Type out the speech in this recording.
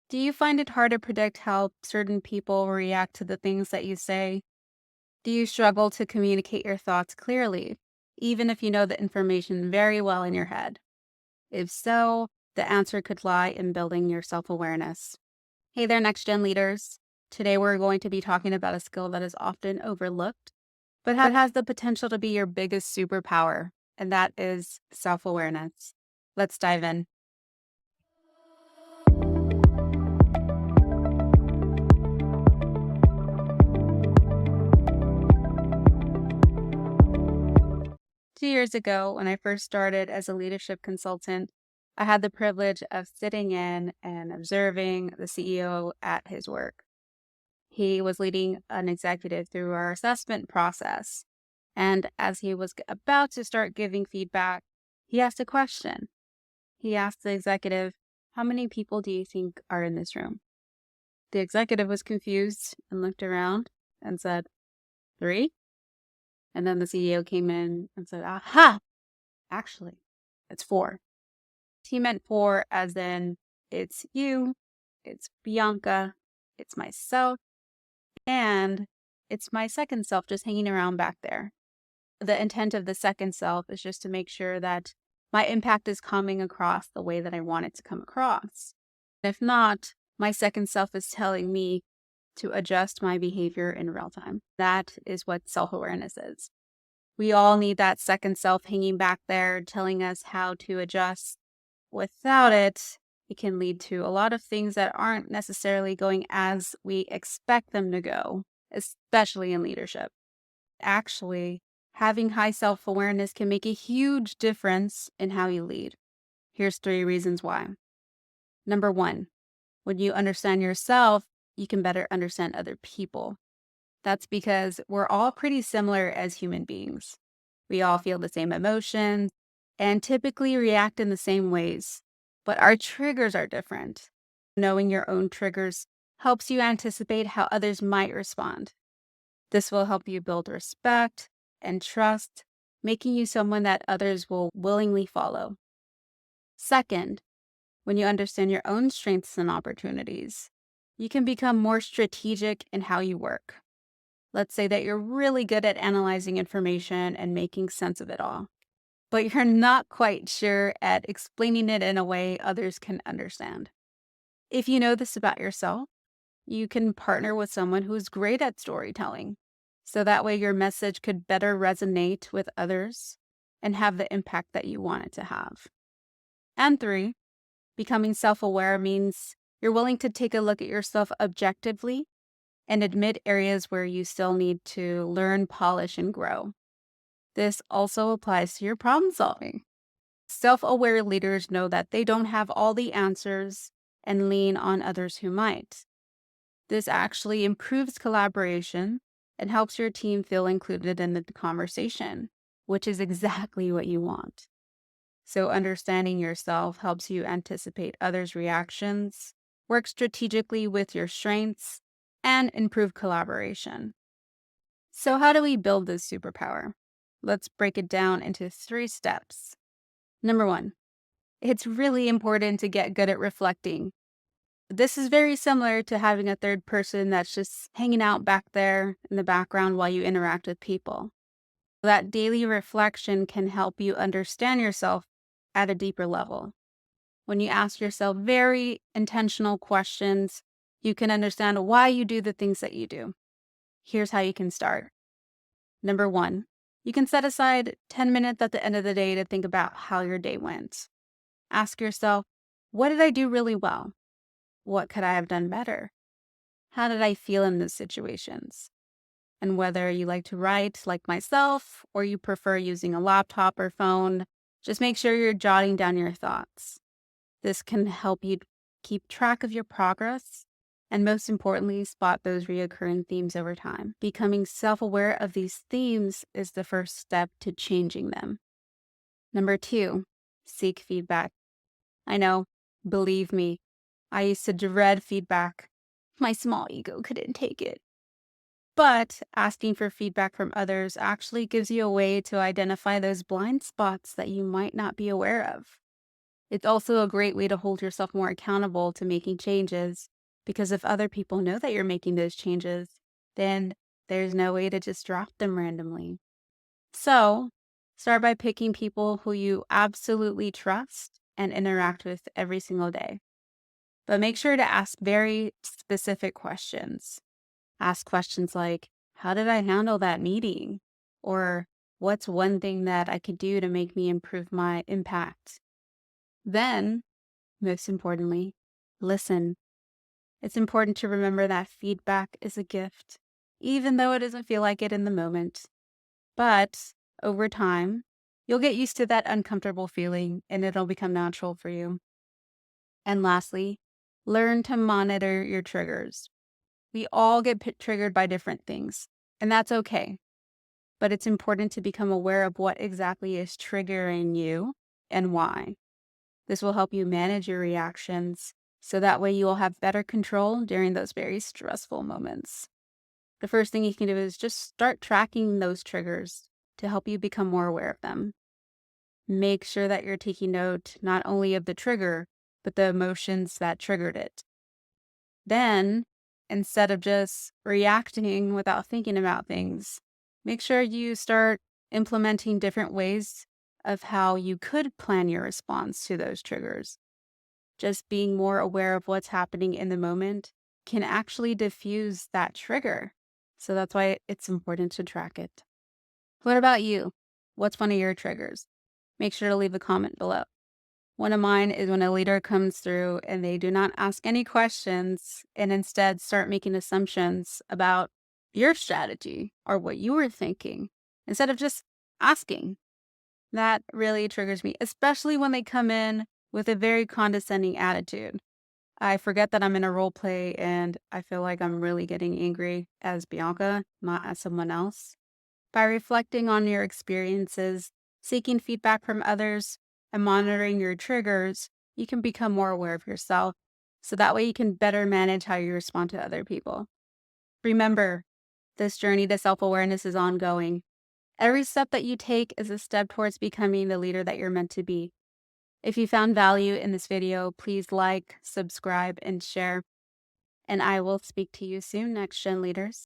Do you find it hard to predict how certain people react to the things that you say? Do you struggle to communicate your thoughts clearly, even if you know the information very well in your head? If so, the answer could lie in building your self awareness. Hey there, next gen leaders. Today we're going to be talking about a skill that is often overlooked, but has the potential to be your biggest superpower, and that is self awareness. Let's dive in. 2 years ago, when I first started as a leadership consultant, I had the privilege of sitting in and observing the CEO at his work. He was leading an executive through our assessment process. And as he was about to start giving feedback, he asked a question. He asked the executive, "How many people do you think are in this room?" The executive was confused and looked around and said, "Three?" And then the CEO came in and said, "Aha! Actually, it's four." He meant four as in it's you, it's Bianca, it's myself, and it's my second self just hanging around back there. The intent of the second self is just to make sure that my impact is coming across the way that I want it to come across. If not, my second self is telling me to adjust my behavior in real time. That is what self awareness is. We all need that second self hanging back there telling us how to adjust. Without it, it can lead to a lot of things that aren't necessarily going as we expect them to go, especially in leadership. Actually, having high self awareness can make a huge difference in how you lead. Here's 3 reasons why. Number one, when you understand yourself, you can better understand other people. That's because we're all pretty similar as human beings. We all feel the same emotions and typically react in the same ways, but our triggers are different. Knowing your own triggers helps you anticipate how others might respond. This will help you build respect and trust, making you someone that others will willingly follow. Second, when you understand your own strengths and opportunities, you can become more strategic in how you work. Let's say that you're really good at analyzing information and making sense of it all, but you're not quite sure at explaining it in a way others can understand. If you know this about yourself, you can partner with someone who's great at storytelling. So that way your message could better resonate with others and have the impact that you want it to have. And three, becoming self aware means you're willing to take a look at yourself objectively and admit areas where you still need to learn, polish, and grow. This also applies to your problem solving. Self aware leaders know that they don't have all the answers and lean on others who might. This actually improves collaboration and helps your team feel included in the conversation, which is exactly what you want. So, understanding yourself helps you anticipate others' reactions, work strategically with your strengths, and improve collaboration. So, how do we build this superpower? Let's break it down into 3 steps. Number one, it's really important to get good at reflecting. This is very similar to having a third person that's just hanging out back there in the background while you interact with people. That daily reflection can help you understand yourself at a deeper level. When you ask yourself very intentional questions, you can understand why you do the things that you do. Here's how you can start. Number one, you can set aside 10 minutes at the end of the day to think about how your day went. Ask yourself, what did I do really well? What could I have done better? How did I feel in those situations? And whether you like to write like myself or you prefer using a laptop or phone, just make sure you're jotting down your thoughts. This can help you keep track of your progress and, most importantly, spot those reoccurring themes over time. Becoming self aware of these themes is the first step to changing them. Number two, seek feedback. I know, believe me, I used to dread feedback. My small ego couldn't take it. But asking for feedback from others actually gives you a way to identify those blind spots that you might not be aware of. It's also a great way to hold yourself more accountable to making changes because if other people know that you're making those changes, then there's no way to just drop them randomly. So, start by picking people who you absolutely trust and interact with every single day. But make sure to ask very specific questions. Ask questions like, how did I handle that meeting? Or what's one thing that I could do to make me improve my impact? Then, most importantly, listen. It's important to remember that feedback is a gift, even though it doesn't feel like it in the moment. But over time, you'll get used to that uncomfortable feeling and it'll become natural for you. And lastly, learn to monitor your triggers. We all get triggered by different things, and that's okay. But it's important to become aware of what exactly is triggering you and why. This will help you manage your reactions so that way you will have better control during those very stressful moments. The first thing you can do is just start tracking those triggers to help you become more aware of them. Make sure that you're taking note not only of the trigger, but the emotions that triggered it. Then, instead of just reacting without thinking about things, make sure you start implementing different ways of how you could plan your response to those triggers. Just being more aware of what's happening in the moment can actually diffuse that trigger. So that's why it's important to track it. What about you? What's one of your triggers? Make sure to leave a comment below. One of mine is when a leader comes through and they do not ask any questions and instead start making assumptions about your strategy or what you were thinking instead of just asking. That really triggers me, especially when they come in with a very condescending attitude. I forget that I'm in a role play and I feel like I'm really getting angry as Bianca, not as someone else. By reflecting on your experiences, seeking feedback from others, and monitoring your triggers, you can become more aware of yourself. So that way you can better manage how you respond to other people. Remember, this journey to self awareness is ongoing. Every step that you take is a step towards becoming the leader that you're meant to be. If you found value in this video, please like, subscribe, and share. And I will speak to you soon, next gen leaders.